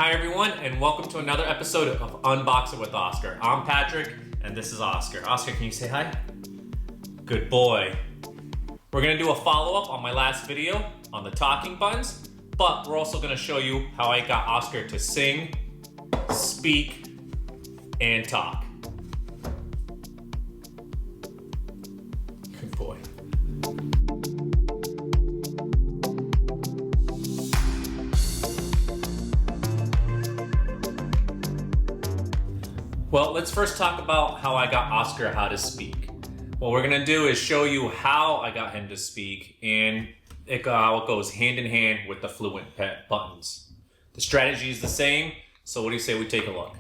Hi everyone, and welcome to another episode of Unbox It with Oscar. I'm Patrick, and this is Oscar. Oscar, can you say hi? Good boy. We're gonna do a follow-up on my last video on the talking buttons, but we're also gonna show you how I got Oscar to sing, speak, and talk. Good boy. Well, let's first talk about how I got Oscar how to speak. What we're gonna do is show you how I got him to speak and how it goes hand in hand with the fluent pet buttons. The strategy is the same, so what do you say we take a look?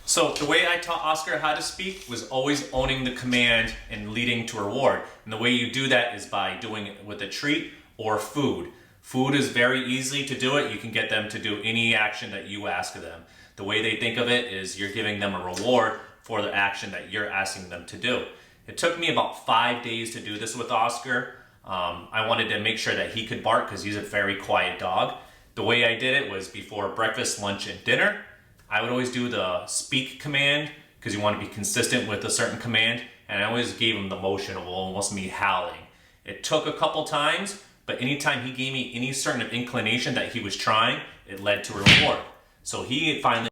So the way I taught Oscar how to speak was always owning the command and leading to a reward. And the way you do that is by doing it with a treat or food. Food is very easy to do it. You can get them to do any action that you ask of them. The way they think of it is you're giving them a reward for the action that you're asking them to do. It took me about 5 days to do this with Oscar. I wanted to make sure that he could bark because he's a very quiet dog. The way I did it was before breakfast, lunch, and dinner. I would always do the speak command because you want to be consistent with a certain command, and I always gave him the motion of almost me howling. It took a couple times, but anytime he gave me any certain inclination that he was trying, it led to a reward. So he finally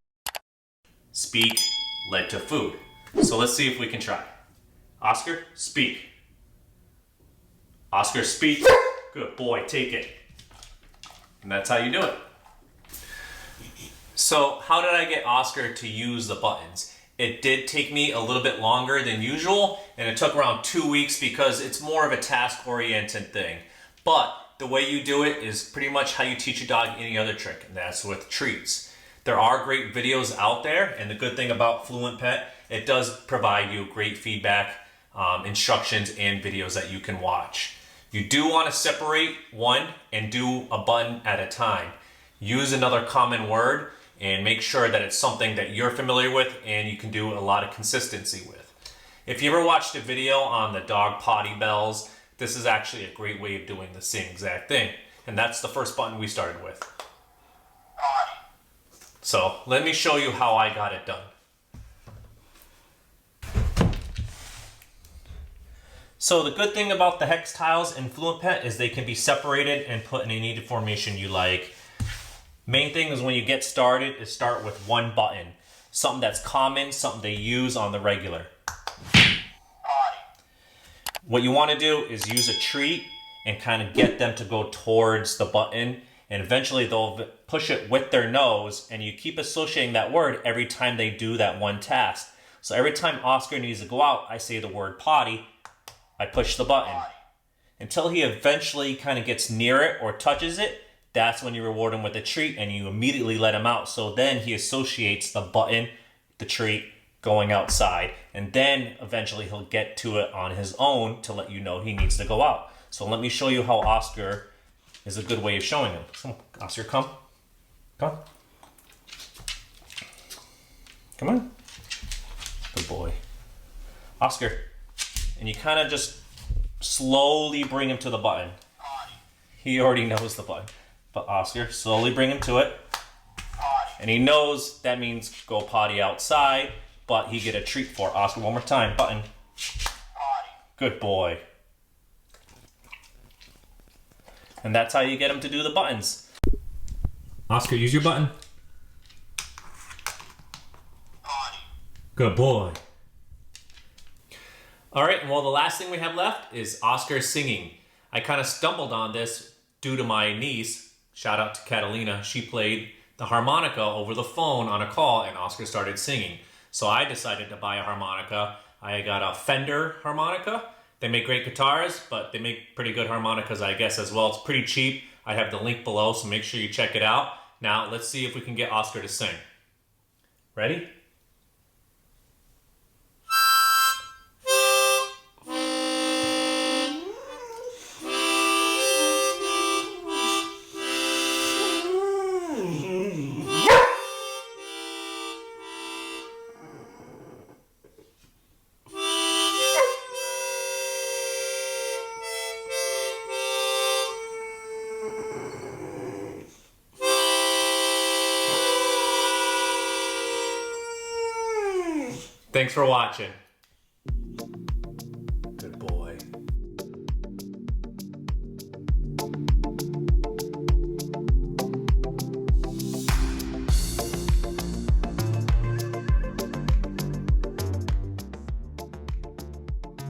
speak led to food. So let's see if we can try. Oscar, speak. Oscar, speak. Good boy, take it. And that's how you do it. So how did I get Oscar to use the buttons? It did take me a little bit longer than usual, and it took around 2 weeks because it's more of a task-oriented thing. But the way you do it is pretty much how you teach a dog any other trick, and that's with treats. There are great videos out there, and the good thing about Fluent Pet, it does provide you great feedback, instructions, and videos that you can watch. You do want to separate one and do a button at a time. Use another common word and make sure that it's something that you're familiar with and you can do a lot of consistency with. If you ever watched a video on the dog potty bells, this is actually a great way of doing the same exact thing. And that's the first button we started with. So let me show you how I got it done. So the good thing about the hex tiles in Fluent Pet is they can be separated and put in any formation you like. Main thing is when you get started is start with one button. Something that's common, something they use on the regular. What you want to do is use a treat and kind of get them to go towards the button, and eventually they'll push it with their nose, and you keep associating that word every time they do that one task. So every time Oscar needs to go out, I say the word potty, I push the button. Until he eventually kind of gets near it or touches it, that's when you reward him with a treat and you immediately let him out. So then he associates the button, the treat, going outside, and then eventually he'll get to it on his own to let you know he needs to go out. So let me show you how Oscar is a good way of showing him. Come on, Oscar, come. Come on. Come on. Good boy. Oscar. And you kind of just slowly bring him to the button. He already knows the button. But Oscar, slowly bring him to it. And he knows that means go potty outside, but he get a treat for it. Oscar, one more time. Button. Good boy. And that's how you get him to do the buttons. Oscar, use your button. Good boy. All right, well, the last thing we have left is Oscar singing. I kind of stumbled on this due to my niece. Shout out to Catalina. She played the harmonica over the phone on a call, and Oscar started singing. So I decided to buy a harmonica. I got a Fender Harmonica. They make great guitars, but they make pretty good harmonicas, I guess, as well. It's pretty cheap. I have the link below, so make sure you check it out. Now, let's see if we can get Oscar to sing. Ready? Thanks for watching.